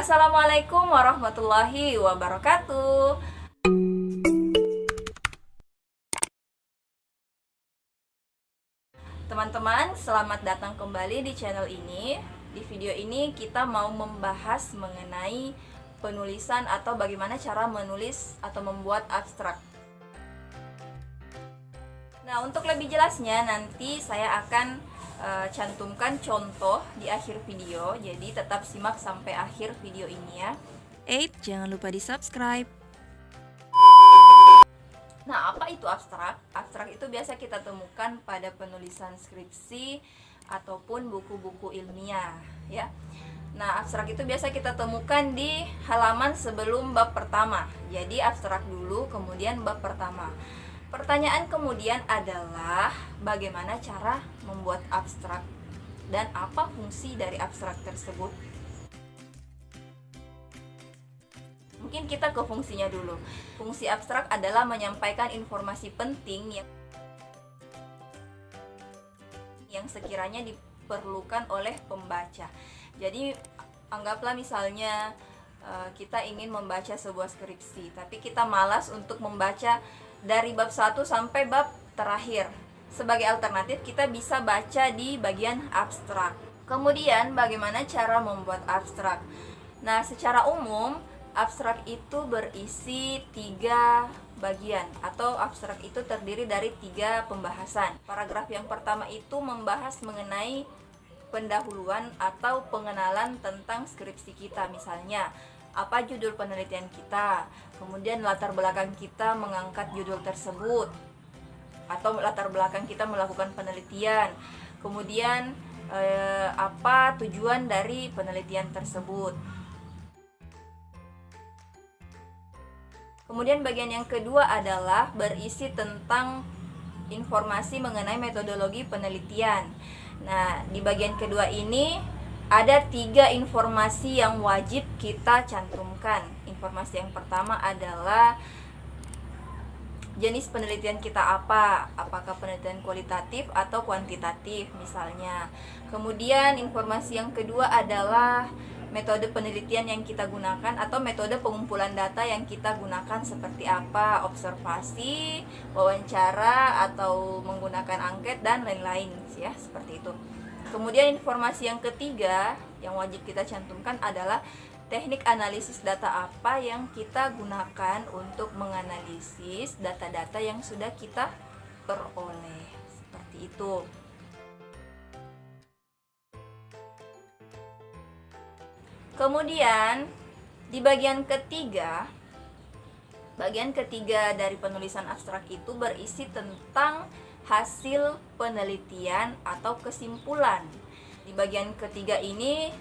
Assalamualaikum warahmatullahi wabarakatuh. Teman-teman, selamat datang kembali di channel ini. Di video ini kita mau membahas mengenai penulisan atau bagaimana cara menulis atau membuat abstrak. Nah, untuk lebih jelasnya nanti saya akan cantumkan contoh di akhir video. Jadi tetap simak sampai akhir video ini ya. Jangan lupa di subscribe. Nah, apa itu abstrak? Abstrak itu biasa kita temukan pada penulisan skripsi ataupun buku-buku ilmiah ya. Nah, abstrak itu biasa kita temukan di halaman sebelum bab pertama. Jadi abstrak dulu, kemudian bab pertama. Pertanyaan kemudian adalah bagaimana cara membuat abstrak dan apa fungsi dari abstrak tersebut. Mungkin kita ke fungsinya dulu. Fungsi abstrak adalah menyampaikan informasi penting yang sekiranya diperlukan oleh pembaca. Jadi anggaplah misalnya kita ingin membaca sebuah skripsi, tapi kita malas untuk membaca dari bab 1 sampai bab terakhir. Sebagai alternatif kita bisa baca di bagian abstrak. Kemudian bagaimana cara membuat abstrak? Nah, secara umum abstrak itu berisi 3 bagian atau abstrak itu terdiri dari 3 pembahasan. Paragraf yang pertama itu membahas mengenai pendahuluan atau pengenalan tentang skripsi kita, misalnya apa judul penelitian kita, kemudian latar belakang kita mengangkat judul tersebut atau latar belakang kita melakukan penelitian, kemudian apa tujuan dari penelitian tersebut. Kemudian bagian yang kedua adalah berisi tentang informasi mengenai metodologi penelitian. Nah, di bagian kedua ini ada 3 informasi yang wajib kita cantumkan. Informasi yang pertama adalah jenis penelitian kita apa, apakah penelitian kualitatif atau kuantitatif misalnya. Kemudian informasi yang kedua adalah metode penelitian yang kita gunakan atau metode pengumpulan data yang kita gunakan seperti apa, observasi, wawancara, atau menggunakan angket dan lain-lain ya, seperti itu. Kemudian informasi yang ketiga yang wajib kita cantumkan adalah teknik analisis data apa yang kita gunakan untuk menganalisis data-data yang sudah kita peroleh. Seperti itu. Kemudian di bagian ketiga dari penulisan abstrak itu berisi tentang hasil penelitian atau kesimpulan. Di bagian ketiga ini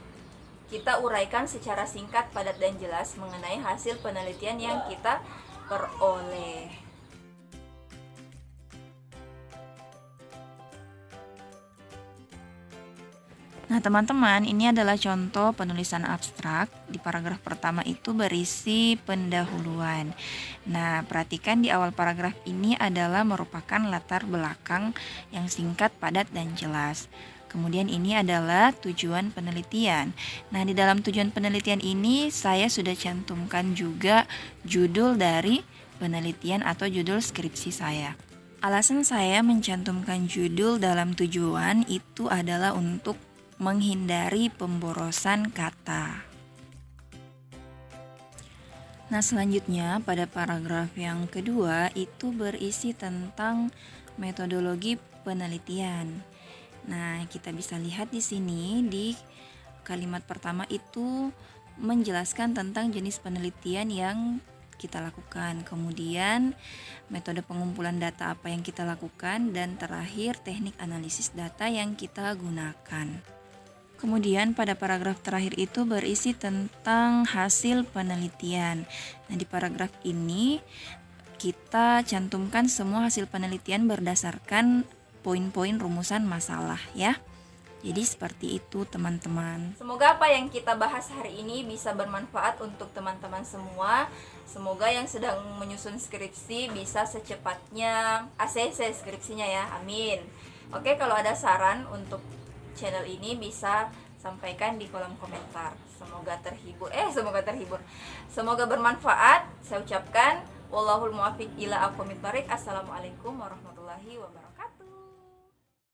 kita uraikan secara singkat, padat, dan jelas mengenai hasil penelitian yang kita peroleh. Nah, teman-teman, ini adalah contoh penulisan abstrak. Di paragraf pertama itu berisi pendahuluan. Nah, perhatikan di awal paragraf ini adalah merupakan latar belakang yang singkat, padat, dan jelas. Kemudian ini adalah tujuan penelitian. Nah, di dalam tujuan penelitian ini saya sudah cantumkan juga judul dari penelitian atau judul skripsi saya. Alasan saya mencantumkan judul dalam tujuan itu adalah untuk menghindari pemborosan kata. Nah, selanjutnya pada paragraf yang kedua itu berisi tentang metodologi penelitian. Nah, kita bisa lihat di sini di kalimat pertama itu menjelaskan tentang jenis penelitian yang kita lakukan, kemudian metode pengumpulan data apa yang kita lakukan, dan terakhir teknik analisis data yang kita gunakan. Kemudian pada paragraf terakhir itu berisi tentang hasil penelitian. Nah, di paragraf ini kita cantumkan semua hasil penelitian berdasarkan poin-poin rumusan masalah ya. Jadi seperti itu teman-teman. Semoga apa yang kita bahas hari ini bisa bermanfaat untuk teman-teman semua. Semoga yang sedang menyusun skripsi bisa secepatnya ACC skripsinya ya, amin. Oke, kalau ada saran untuk channel ini bisa sampaikan di kolom komentar. Semoga bermanfaat. Saya ucapkan wallahul muwaffiq ila aqwamit thoriq. Assalamualaikum warahmatullahi wabarakatuh.